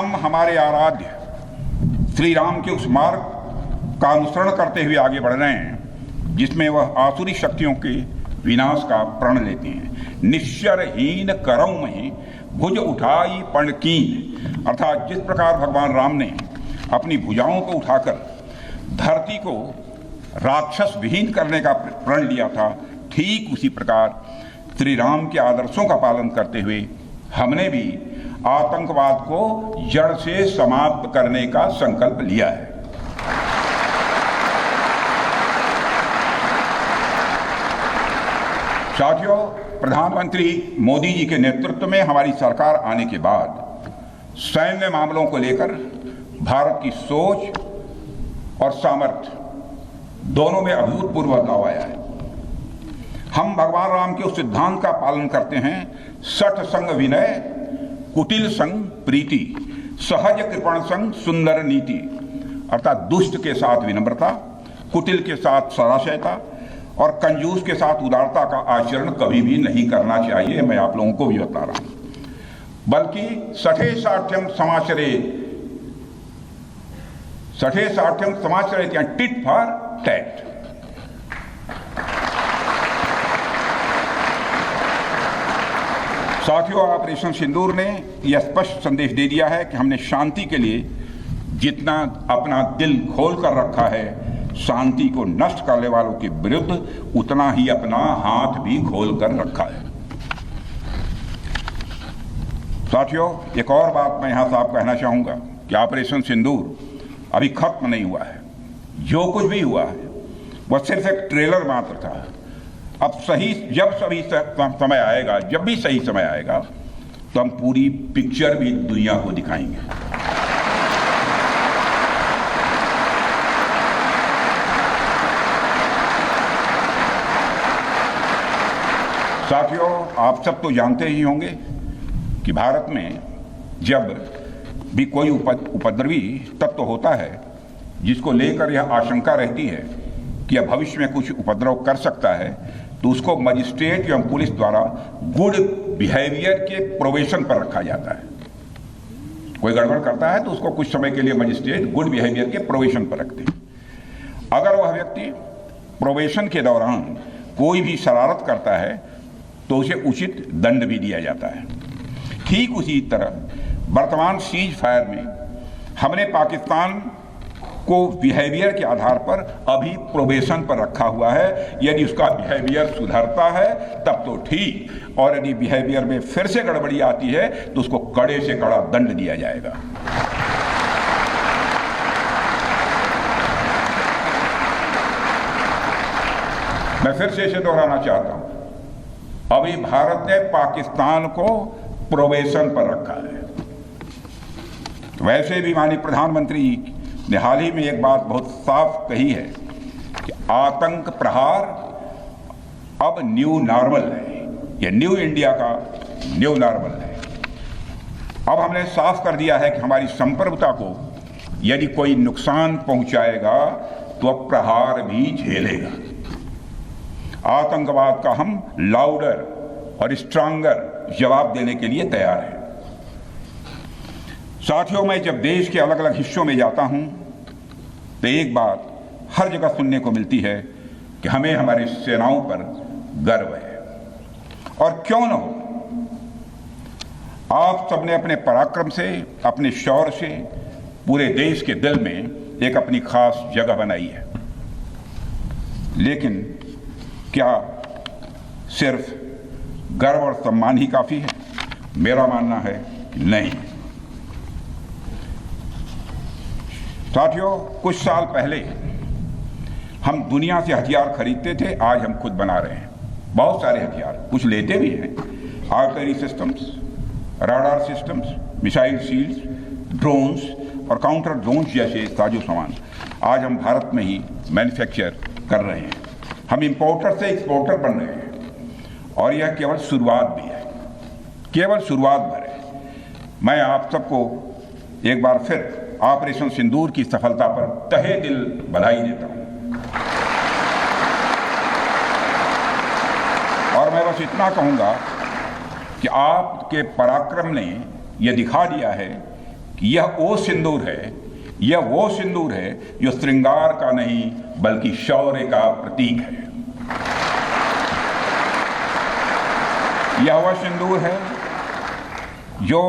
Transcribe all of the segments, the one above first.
हम हमारे आराध्य श्री राम के उस मार्ग का अनुसरण करते हुए आगे बढ़ रहे हैं जिसमें वह आसुरी शक्तियों के विनाश का प्रण लेते हैं। निश्चरहीन करौं महि भुज उठाई पणकीन, अर्थात जिस प्रकार भगवान राम ने अपनी भुजाओं को उठाकर धरती को राक्षस विहीन करने का प्रण लिया था, ठीक उसी प्रकार श्री राम के आदर्शों का पालन करते हुए हमने भी आतंकवाद को जड़ से समाप्त करने का संकल्प लिया है। साथियों, प्रधानमंत्री मोदी जी के नेतृत्व में हमारी सरकार आने के बाद सैन्य मामलों को लेकर भारत की सोच और सामर्थ्य दोनों में अभूतपूर्व बदलाव आया है। हम भगवान राम के उस सिद्धांत का पालन करते हैं, सठ संग विनय, कुटिल संग प्रीति, सहज कृपण संग सुंदर नीति, अर्थात दुष्ट के साथ विनम्रता, कुटिल के साथ सदाशयता और कंजूस के साथ उदारता का आचरण कभी भी नहीं करना चाहिए। मैं आप लोगों को भी बता रहा हूं, बल्कि सठे साठ्यम समाचरेत या टिट फॉर टैट। साथियों, ऑपरेशन सिंदूर ने यह स्पष्ट संदेश दे दिया है कि हमने शांति के लिए जितना अपना दिल खोल कर रखा है, शांति को नष्ट करने वालों के विरुद्ध उतना ही अपना हाथ भी खोल कर रखा है। साथियों, एक और बात मैं यहां साफ कहना चाहूंगा कि ऑपरेशन सिंदूर अभी खत्म नहीं हुआ है। जो कुछ भी हुआ है वह सिर्फ एक ट्रेलर मात्र था। अब जब भी सही समय आएगा तो हम पूरी पिक्चर भी दुनिया को दिखाएंगे। साथियों, आप सब तो जानते ही होंगे कि भारत में जब भी कोई उपद्रवी तत्व होता है जिसको लेकर यह आशंका रहती है कि यह भविष्य में कुछ उपद्रव कर सकता है, तो उसको मजिस्ट्रेट एवं पुलिस द्वारा गुड बिहेवियर के प्रोबेशन पर रखा जाता है। कोई गड़बड़ करता है तो उसको कुछ समय के लिए मजिस्ट्रेट गुड बिहेवियर के प्रोबेशन पर रखते हैं। अगर वह व्यक्ति प्रोबेशन के दौरान कोई भी शरारत करता है तो उसे उचित दंड भी दिया जाता है। ठीक उसी तरह वर्तमान सीज फायर में हमने पाकिस्तान को बिहेवियर के आधार पर अभी प्रोबेशन पर रखा हुआ है। यदि उसका बिहेवियर सुधरता है तब तो ठीक, और यदि बिहेवियर में फिर से गड़बड़ी आती है तो उसको कड़े से कड़ा दंड दिया जाएगा। मैं फिर से इसे दोहराना चाहता हूं, अभी भारत ने पाकिस्तान को प्रोबेशन पर रखा है। वैसे भी माननीय प्रधानमंत्री ने हाल ही में एक बात बहुत साफ कही है कि आतंक प्रहार अब न्यू नॉर्मल है। यह न्यू इंडिया का न्यू नॉर्मल है। अब हमने साफ कर दिया है कि हमारी संप्रभुता को यदि कोई नुकसान पहुंचाएगा तो अब प्रहार भी झेलेगा। आतंकवाद का हम लाउडर और स्ट्रांगर जवाब देने के लिए तैयार हैं। साथियों, मैं जब देश के अलग अलग हिस्सों में जाता हूं तो एक बात हर जगह सुनने को मिलती है कि हमें हमारी सेनाओं पर गर्व है। और क्यों न हो, आप सबने अपने पराक्रम से, अपने शौर्य से पूरे देश के दिल में एक अपनी खास जगह बनाई है। लेकिन क्या सिर्फ गर्व और सम्मान ही काफी है? मेरा मानना है कि नहीं। साथियों, कुछ साल पहले हम दुनिया से हथियार खरीदते थे, आज हम खुद बना रहे हैं बहुत सारे हथियार। कुछ लेते भी हैं, artillery systems, radar systems, missile shields, drones और काउंटर ड्रोन्स जैसे साजो सामान आज हम भारत में ही मैन्युफैक्चर कर रहे हैं। हम इंपोर्टर से एक्सपोर्टर बन रहे हैं और यह केवल शुरुआत भी है, केवल शुरुआत भर है। मैं आप सबको एक बार फिर ऑपरेशन सिंदूर की सफलता पर तहे दिल बधाई देता हूं। और मैं बस इतना कहूंगा कि आपके पराक्रम ने यह दिखा दिया है कि यह वो सिंदूर है, यह वो सिंदूर है जो श्रृंगार का नहीं बल्कि शौर्य का प्रतीक है। यह वह सिंदूर है जो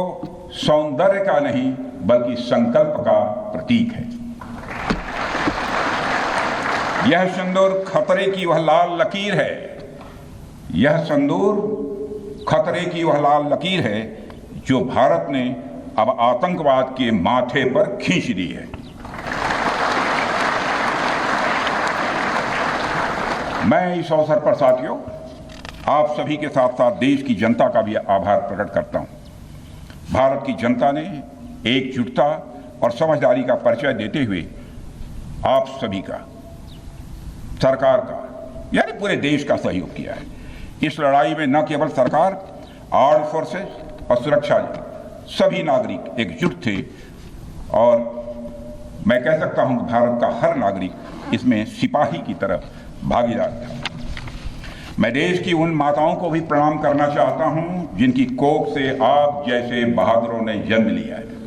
सौंदर्य का नहीं बल्कि संकल्प का प्रतीक है। यह सिंदूर खतरे की वह लाल लकीर है, यह सिंदूर खतरे की वह लाल लकीर है जो भारत ने अब आतंकवाद के माथे पर खींच दी है। मैं इस अवसर पर साथियों आप सभी के साथ साथ देश की जनता का भी आभार प्रकट करता हूं। भारत की जनता ने एकजुटता और समझदारी का परिचय देते हुए आप सभी का, सरकार का, यानी पूरे देश का सहयोग किया है। इस लड़ाई में न केवल सरकार, आर्म्ड फोर्सेस और सुरक्षा सभी नागरिक एकजुट थे और मैं कह सकता हूं कि भारत का हर नागरिक इसमें सिपाही की तरह भागीदार था। मैं देश की उन माताओं को भी प्रणाम करना चाहता हूं जिनकी कोख से आप जैसे बहादुरों ने जन्म लिया है।